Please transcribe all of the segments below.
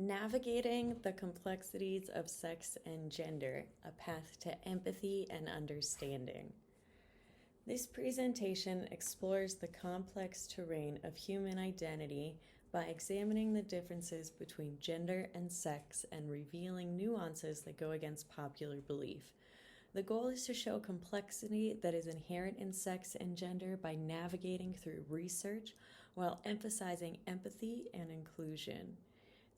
Navigating the Complexities of Sex and Gender, a Path to Empathy and Understanding. This presentation explores the complex terrain of human identity by examining the differences between gender and sex and revealing nuances that go against popular belief. The goal is to show complexity that is inherent in sex and gender by navigating through research while emphasizing empathy and inclusion.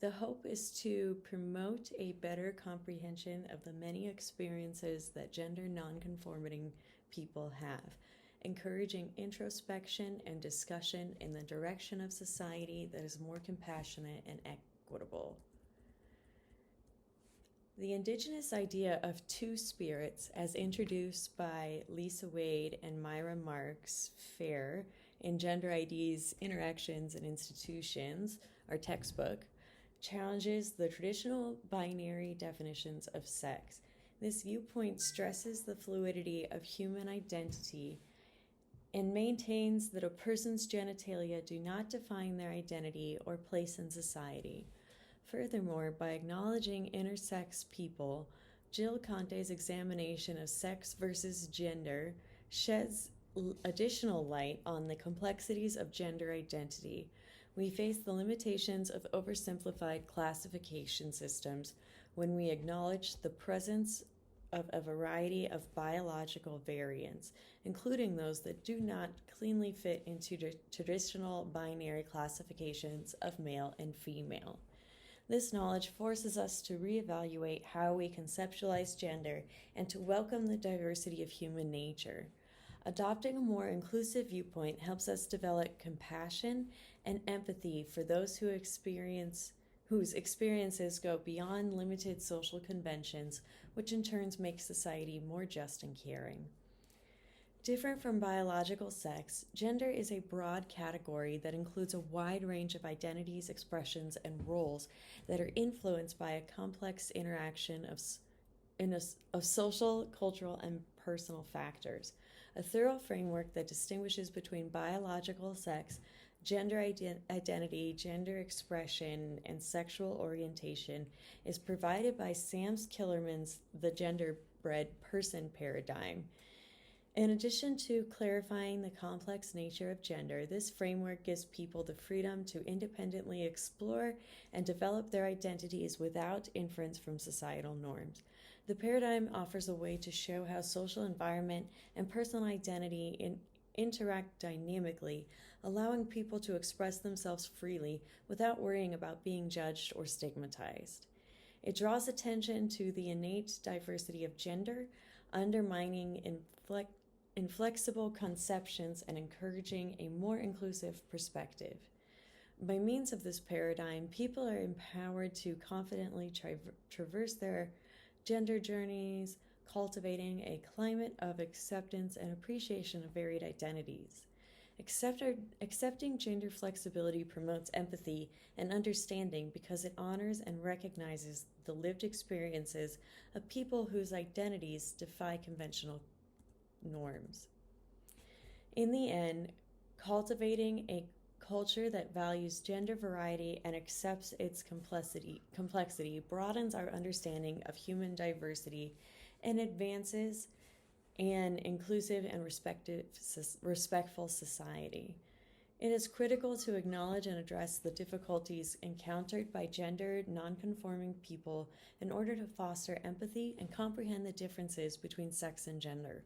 The hope is to promote a better comprehension of the many experiences that gender nonconforming people have, encouraging introspection and discussion in the direction of society that is more compassionate and equitable. The indigenous idea of two spirits, as introduced by Lisa Wade and Myra Marks Fair in Gender IDs, Interactions, and Institutions, our textbook, challenges the traditional binary definitions of sex. This viewpoint stresses the fluidity of human identity and maintains that a person's genitalia do not define their identity or place in society. Furthermore, by acknowledging intersex people, Jill Conte's examination of sex versus gender sheds additional light on the complexities of gender identity. We face the limitations of oversimplified classification systems when we acknowledge the presence of a variety of biological variants, including those that do not cleanly fit into traditional binary classifications of male and female. This knowledge forces us to reevaluate how we conceptualize gender and to welcome the diversity of human nature. Adopting a more inclusive viewpoint helps us develop compassion and empathy for those whose experiences go beyond limited social conventions, which in turn makes society more just and caring. Different from biological sex, gender is a broad category that includes a wide range of identities, expressions, and roles that are influenced by a complex interaction of social, cultural, and personal factors. A thorough framework that distinguishes between biological sex, gender identity, gender expression, and sexual orientation is provided by Sam Killerman's The Genderbread Person Paradigm. In addition to clarifying the complex nature of gender, this framework gives people the freedom to independently explore and develop their identities without inference from societal norms. The paradigm offers a way to show how social environment and personal identity interact dynamically, allowing people to express themselves freely without worrying about being judged or stigmatized. It draws attention to the innate diversity of gender, undermining inflexible conceptions and encouraging a more inclusive perspective. By means of this paradigm, people are empowered to confidently traverse their gender journeys, cultivating a climate of acceptance and appreciation of varied identities. Accepting gender flexibility promotes empathy and understanding because it honors and recognizes the lived experiences of people whose identities defy conventional norms. In the end, cultivating a culture that values gender variety and accepts its complexity broadens our understanding of human diversity and advances an inclusive and respectful society. It is critical to acknowledge and address the difficulties encountered by gender nonconforming people in order to foster empathy and comprehend the differences between sex and gender.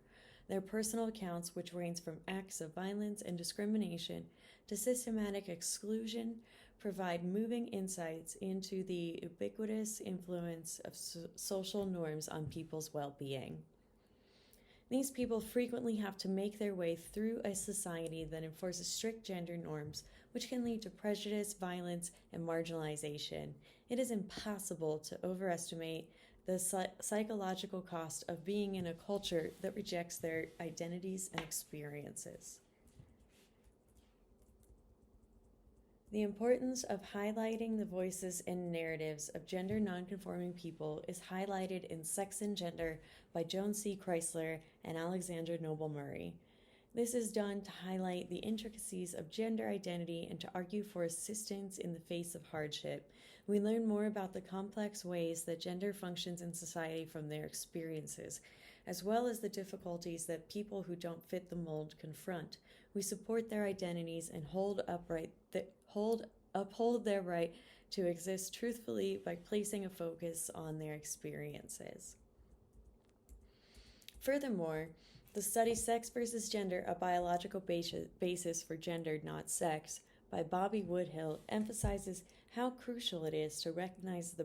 Their personal accounts, which range from acts of violence and discrimination to systematic exclusion, provide moving insights into the ubiquitous influence of social norms on people's well-being. These people frequently have to make their way through a society that enforces strict gender norms, which can lead to prejudice, violence, and marginalization. It is impossible to overestimate the psychological cost of being in a culture that rejects their identities and experiences. The importance of highlighting the voices and narratives of gender nonconforming people is highlighted in Sex and Gender by Joan C. Chrysler and Alexandra Noble Murray. This is done to highlight the intricacies of gender identity and to argue for assistance in the face of hardship. We learn more about the complex ways that gender functions in society from their experiences, as well as the difficulties that people who don't fit the mold confront. We support their identities and uphold their right to exist truthfully by placing a focus on their experiences. Furthermore, the study Sex versus Gender, a Biological Basis for Gender, Not Sex, by Bobby Woodhill, emphasizes how crucial it is to recognize the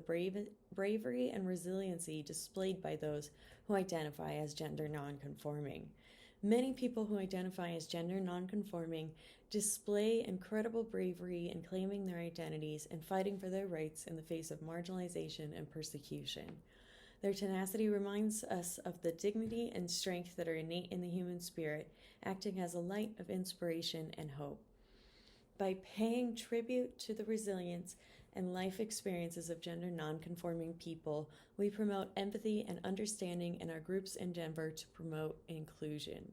bravery and resiliency displayed by those who identify as gender nonconforming. Many people who identify as gender nonconforming display incredible bravery in claiming their identities and fighting for their rights in the face of marginalization and persecution. Their tenacity reminds us of the dignity and strength that are innate in the human spirit, acting as a light of inspiration and hope. By paying tribute to the resilience and life experiences of gender nonconforming people, we promote empathy and understanding in our group's endeavor to promote inclusion.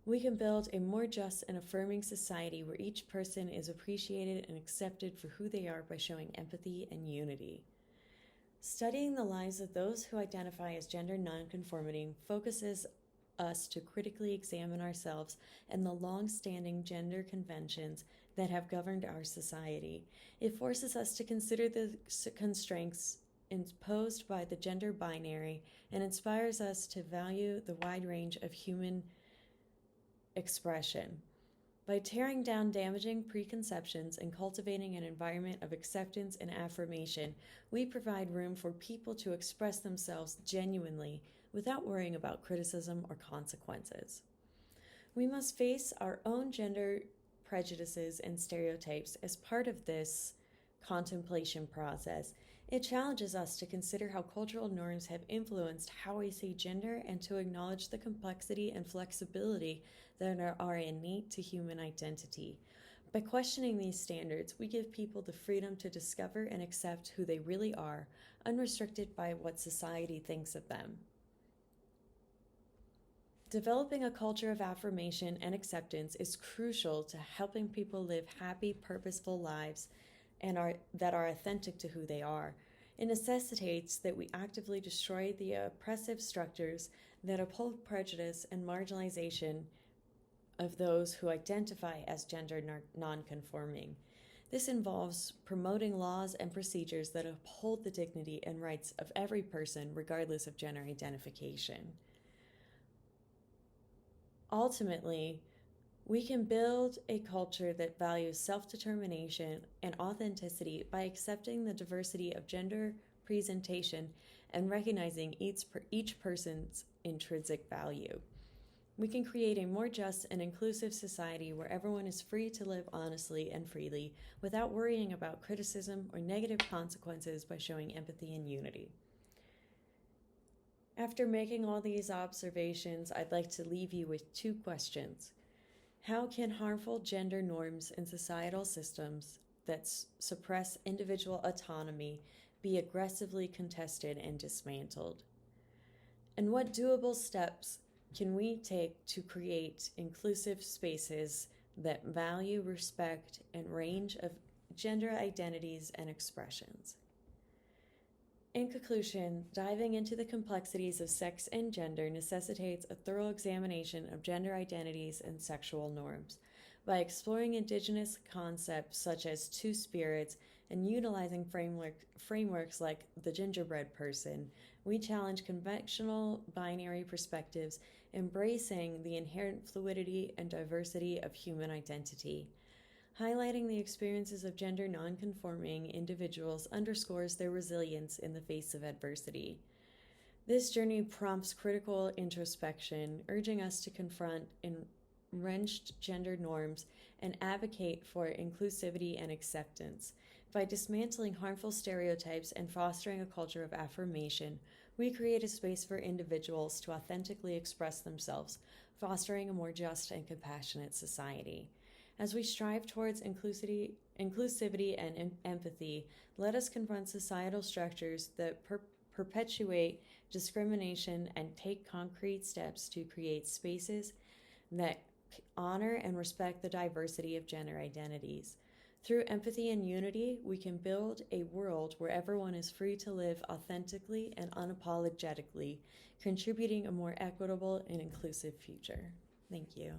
We can build a more just and affirming society where each person is appreciated and accepted for who they are by showing empathy and unity. Studying the lives of those who identify as gender nonconforming focuses us to critically examine ourselves and the long-standing gender conventions that have governed our society. It forces us to consider the constraints imposed by the gender binary and inspires us to value the wide range of human expression. By tearing down damaging preconceptions and cultivating an environment of acceptance and affirmation, we provide room for people to express themselves genuinely without worrying about criticism or consequences. We must face our own gender prejudices and stereotypes as part of this contemplation process. It challenges us to consider how cultural norms have influenced how we see gender and to acknowledge the complexity and flexibility that are innate to human identity. By questioning these standards, we give people the freedom to discover and accept who they really are, unrestricted by what society thinks of them. Developing a culture of affirmation and acceptance is crucial to helping people live happy, purposeful lives that are authentic to who they are. It necessitates that we actively destroy the oppressive structures that uphold prejudice and marginalization of those who identify as gender nonconforming. This involves promoting laws and procedures that uphold the dignity and rights of every person, regardless of gender identification. Ultimately, we can build a culture that values self-determination and authenticity by accepting the diversity of gender presentation and recognizing each person's intrinsic value. We can create a more just and inclusive society where everyone is free to live honestly and freely without worrying about criticism or negative consequences by showing empathy and unity. After making all these observations, I'd like to leave you with two questions. How can harmful gender norms and societal systems that suppress individual autonomy be aggressively contested and dismantled? And what doable steps can we take to create inclusive spaces that value, respect, and range of gender identities and expressions? In conclusion, diving into the complexities of sex and gender necessitates a thorough examination of gender identities and sexual norms. By exploring indigenous concepts such as two spirits and utilizing frameworks like the gingerbread person, we challenge conventional binary perspectives, embracing the inherent fluidity and diversity of human identity. Highlighting the experiences of gender nonconforming individuals underscores their resilience in the face of adversity. This journey prompts critical introspection, urging us to confront entrenched gender norms and advocate for inclusivity and acceptance. By dismantling harmful stereotypes and fostering a culture of affirmation, we create a space for individuals to authentically express themselves, fostering a more just and compassionate society. As we strive towards inclusivity and empathy, let us confront societal structures that perpetuate discrimination and take concrete steps to create spaces that honor and respect the diversity of gender identities. Through empathy and unity, we can build a world where everyone is free to live authentically and unapologetically, contributing a more equitable and inclusive future. Thank you.